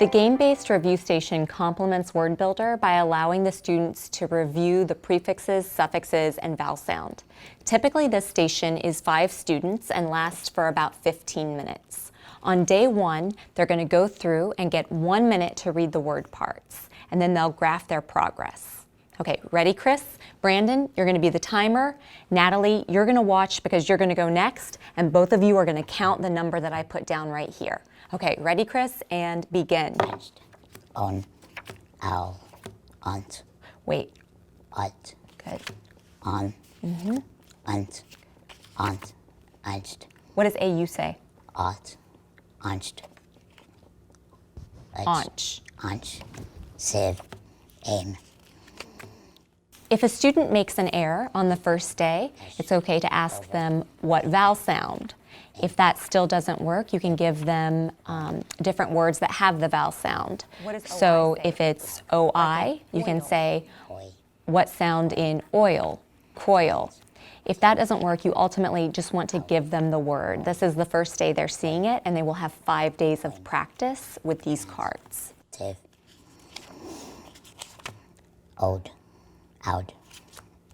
The game-based review station complements WordBuilder by allowing the students to review the prefixes, suffixes, and vowel sound. Typically, this station is 5 students and lasts for about 15 minutes. On day 1, they're going to go through and get 1 minute to read the word parts, and then they'll graph their progress. Okay, ready, Chris? Brandon, you're going to be the timer. Natalie, you're going to watch because you're going to go next, and both of you are going to count the number that I put down right here. Okay, ready, Chris? And begin. On, ow, aunt. Wait. At. Good. On. Aunt. Aunt. Anst. What does AU say? At. Anst. Aunch. Anst. Sieve. Aim. If a student makes an error on the first day, it's okay to ask them what vowel sound. If that still doesn't work, you can give them different words that have the vowel sound. So if it's OI, you can say what sound in oil, coil. If that doesn't work, you ultimately just want to give them the word. This is the first day they're seeing it, and they will have 5 days of practice with these cards. Sieve. Old. Out.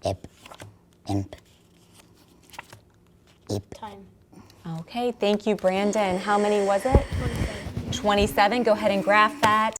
Ip. Imp. Ip. Time. Okay, thank you, Brandon. How many was it? 27. Go ahead and graph that.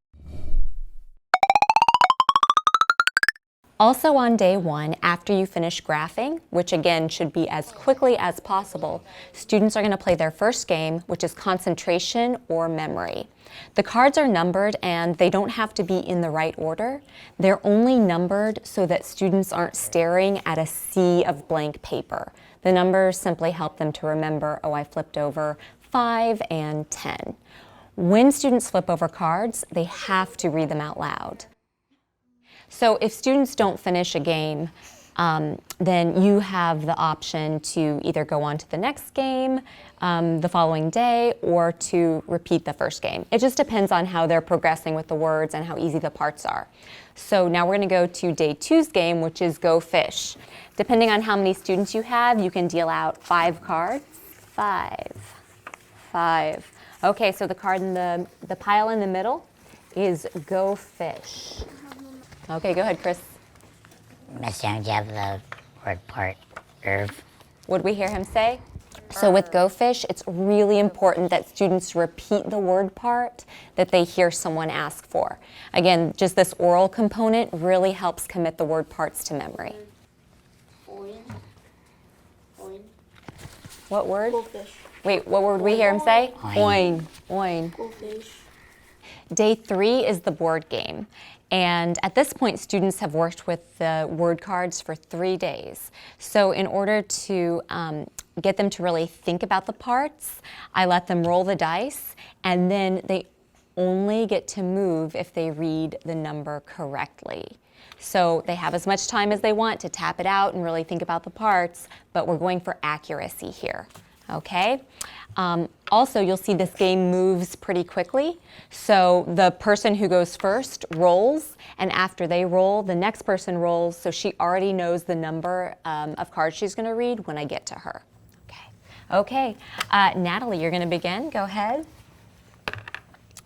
Also on day 1, after you finish graphing, which again should be as quickly as possible, students are going to play their first game, which is concentration or memory. The cards are numbered and they don't have to be in the right order. They're only numbered so that students aren't staring at a sea of blank paper. The numbers simply help them to remember, oh, I flipped over 5 and 10. When students flip over cards, they have to read them out loud. So if students don't finish a game, then you have the option to either go on to the next game the following day or to repeat the first game. It just depends on how they're progressing with the words and how easy the parts are. So now we're going to go to day 2's game, which is Go Fish. Depending on how many students you have, you can deal out 5 cards. 5. Okay, so the card in the pile in the middle is Go Fish. Okay, go ahead, Chris. Miss Young, do you have the word part? Would we hear him say? So with Go Fish, it's really important that students repeat the word part that they hear someone ask for. Again, just this oral component really helps commit the word parts to memory. What word? Goldfish. Wait, what word would we hear him say? Oin. Oin. Goldfish. Day 3 is the board game. And at this point, students have worked with the word cards for 3 days. So in order to get them to really think about the parts, I let them roll the dice, and then they only get to move if they read the number correctly. So they have as much time as they want to tap it out and really think about the parts, but we're going for accuracy here. Okay? Also, you'll see this game moves pretty quickly. So the person who goes first rolls, and after they roll, the next person rolls, so she already knows the number of cards she's going to read when I get to her. Okay. Natalie, you're going to begin. Go ahead.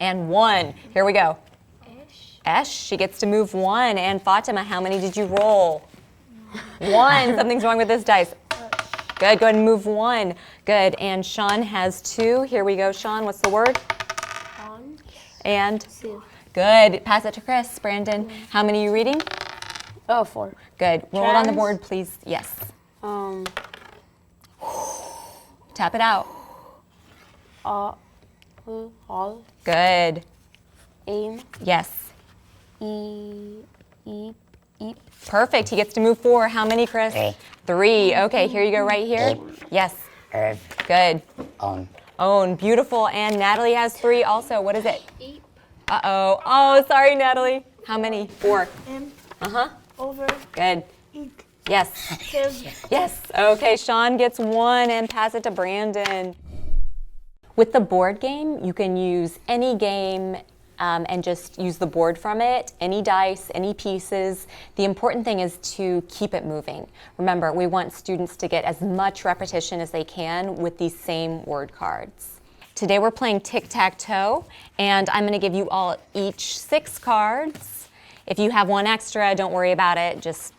And 1. Here we go. Esh, she gets to move 1. And Fatima, how many did you roll? 1. Something's wrong with this dice. Good, go ahead and move 1. Good, and Sean has 2. Here we go, Sean, what's the word? On. And? Sieve. Good, pass it to Chris. Brandon, how many are you reading? 4. Good, roll it on the board, please. Yes. Tap it out. All. Good. Aim. Yes. Eep. Perfect, he gets to move 4. How many, Chris? 3. Okay, here you go right here. Yes. Good. Own, beautiful. And Natalie has 3 also. What is it? Eep. Uh-oh. Oh, sorry, Natalie. How many? 4. Imp. Over. Good. Eek. Yes. Sieve. Yes. Okay, Sean gets 1 and pass it to Brandon. With the board game, you can use any game and just use the board from it, any dice, any pieces. The important thing is to keep it moving. Remember, we want students to get as much repetition as they can with these same word cards. Today we're playing tic-tac-toe, and I'm going to give you all each 6 cards. If you have one extra, don't worry about it, just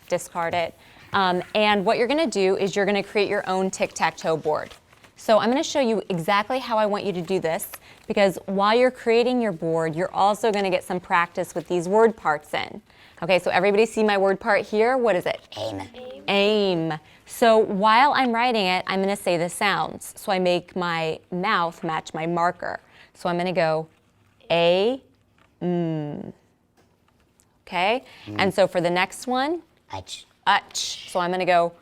discard it. And what you're going to do is you're going to create your own tic-tac-toe board. So I'm going to show you exactly how I want you to do this, because while you're creating your board, you're also going to get some practice with these word parts in. Okay, so everybody see my word part here? What is it? Aim. Aim. So while I'm writing it, I'm going to say the sounds. So I make my mouth match my marker. So I'm going to go A, okay? And so for the next one, Ach. So I'm going to go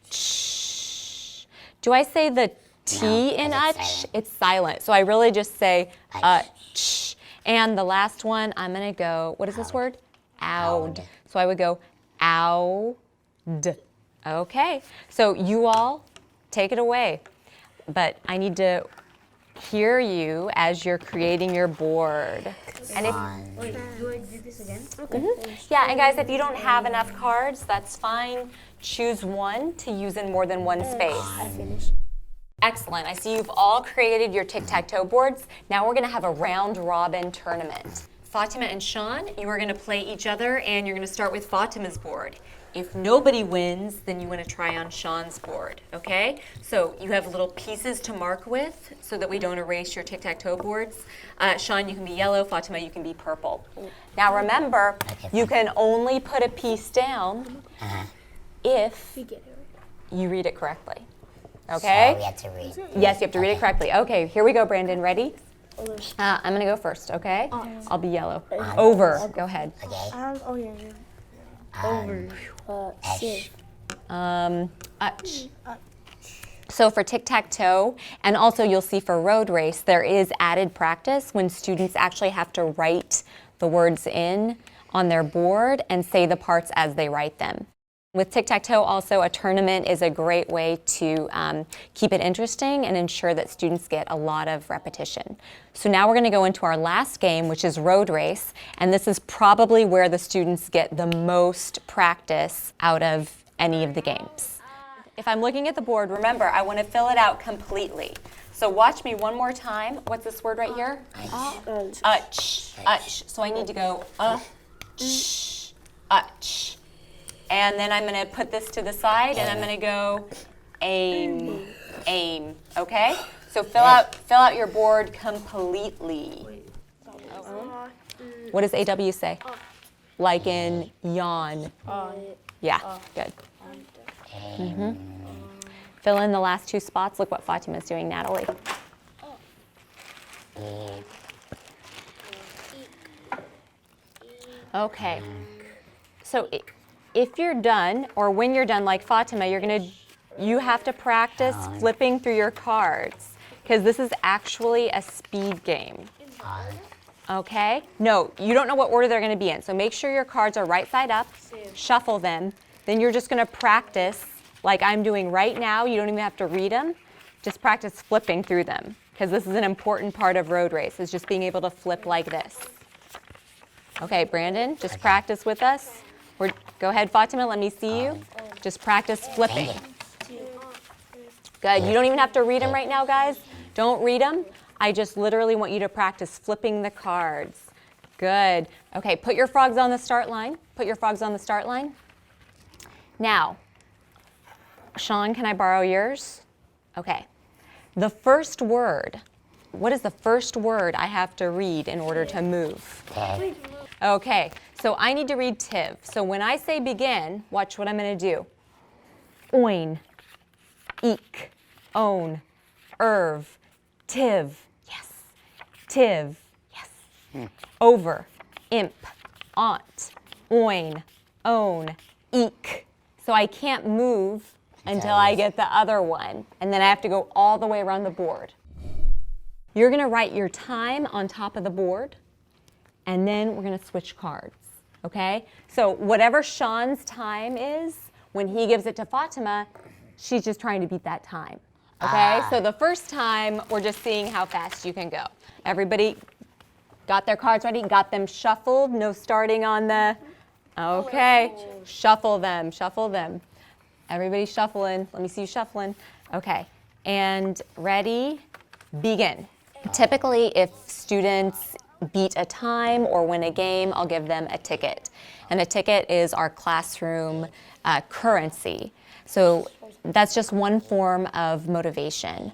ch. Do I say the T No, in 'cause ach? it's silent. It's silent. So I really just say Ach. ch. And the last one, I'm going to go, what is this word? Owd. Owd. So I would go owd. Okay. So you all take it away. But I need to hear you as you're creating your board. And if, Wait, do I do this again? yeah, and guys, if you don't have enough cards, that's fine. Choose one to use in more than one space. I finished. Excellent. I see you've all created your tic-tac-toe boards. Now we're going to have a round-robin tournament. Fatima and Sean, you are going to play each other, and you're going to start with Fatima's board. If nobody wins, then you want to try on Sean's board, okay? So you have little pieces to mark with so that we don't erase your tic-tac-toe boards. Sean, you can be yellow. Fatima, you can be purple. Now remember, you can only put a piece down if you read it correctly, okay? So we have to read. Yes, you have to read it correctly. Okay, here we go, Brandon. Ready? I'm going to go first, okay? I'll be yellow. Over. Go ahead. Okay. Over. Ash. Ach. So for tic-tac-toe, and also you'll see for road race, there is added practice when students actually have to write the words in on their board and say the parts as they write them. With tic-tac-toe also, a tournament is a great way to keep it interesting and ensure that students get a lot of repetition. So now we're going to go into our last game, which is road race, and this is probably where the students get the most practice out of any of the games. If I'm looking at the board, remember, I want to fill it out completely. So watch me one more time. What's this word right here? Ach. Ach. So I need to go ach. Ach. And then I'm going to put this to the side, and I'm going to go aim, aim. Okay? So fill out your board completely. What does AW say? Like in yawn. Yeah, good. Fill in the last 2 spots. Look what Fatima's doing, Natalie. Okay. So if you're done, or when you're done, like Fatima, you have to practice flipping through your cards, because this is actually a speed game. Okay? No, you don't know what order they're going to be in, so make sure your cards are right side up, shuffle them, then you're just going to practice like I'm doing right now. You don't even have to read them. Just practice flipping through them, because this is an important part of road race, is just being able to flip like this. Okay, Brandon, just practice with us. Go ahead, Fatima, let me see you. Just practice flipping. Good, you don't even have to read them right now, guys. Don't read them. I just literally want you to practice flipping the cards. Good. Okay, put your frogs on the start line. Put your frogs on the start line. Now, Sean, can I borrow yours? Okay. The first word, what is the first word I have to read in order to move? Okay, so I need to read tiv. So when I say begin, watch what I'm going to do. Oin, eek, own, erv, tiv, yes, tiv, yes, over, imp, aunt, oin, own, eek. So I can't move until I get the other one, and then I have to go all the way around the board. You're going to write your time on top of the board, and then we're going to switch cards, okay? So whatever Sean's time is, when he gives it to Fatima, she's just trying to beat that time, okay? So the first time, we're just seeing how fast you can go. Everybody got their cards ready, got them shuffled, no starting on the, okay. Shuffle them, shuffle them. Everybody shuffling. Let me see you shuffling. Okay, and ready, begin. Typically, if students beat a time or win a game, I'll give them a ticket. And a ticket is our classroom currency. So that's just one form of motivation.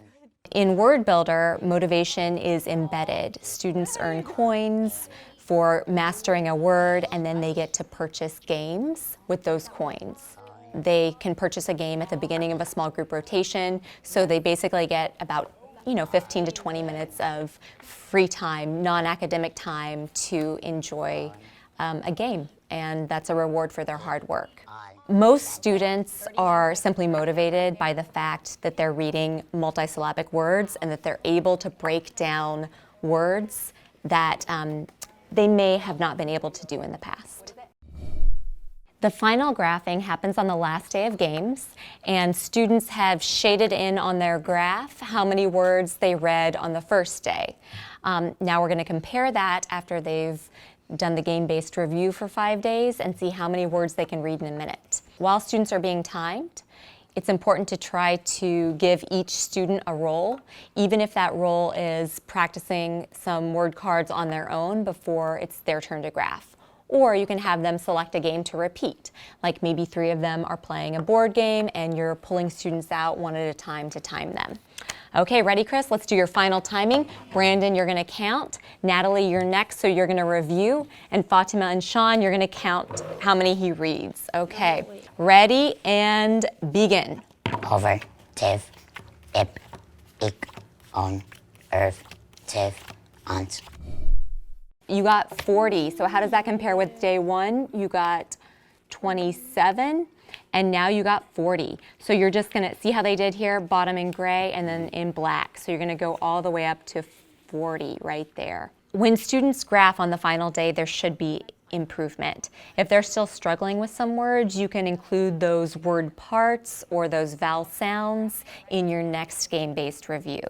In WordBuilder, motivation is embedded. Students earn coins for mastering a word, and then they get to purchase games with those coins. They can purchase a game at the beginning of a small group rotation, so they basically get about 15 to 20 minutes of free time, non-academic time to enjoy a game, and that's a reward for their hard work. Most students are simply motivated by the fact that they're reading multisyllabic words and that they're able to break down words that they may have not been able to do in the past. The final graphing happens on the last day of games, and students have shaded in on their graph how many words they read on the first day. Now we're going to compare that after they've done the game-based review for 5 days and see how many words they can read in a minute. While students are being timed, it's important to try to give each student a role, even if that role is practicing some word cards on their own before it's their turn to graph. Or you can have them select a game to repeat, like maybe 3 of them are playing a board game and you're pulling students out one at a time to time them. Okay, ready, Chris? Let's do your final timing. Brandon, you're gonna count. Natalie, you're next, so you're gonna review. And Fatima and Sean, you're gonna count how many he reads. Okay, ready and begin. Over, tiv, ip, ik, on, erv, tiv, ant. You got 40, so how does that compare with day 1? You got 27, and now you got 40. So you're just gonna, see how they did here? Bottom in gray and then in black. So you're gonna go all the way up to 40 right there. When students graph on the final day, there should be improvement. If they're still struggling with some words, you can include those word parts or those vowel sounds in your next game-based review.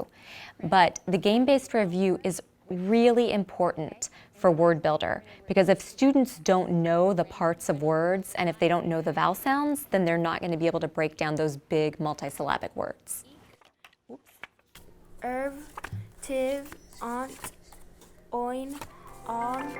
But the game-based review is really important for WordBuilder, because if students don't know the parts of words and if they don't know the vowel sounds, then they're not going to be able to break down those big multisyllabic words. Erv, tiv, ant, oin, on.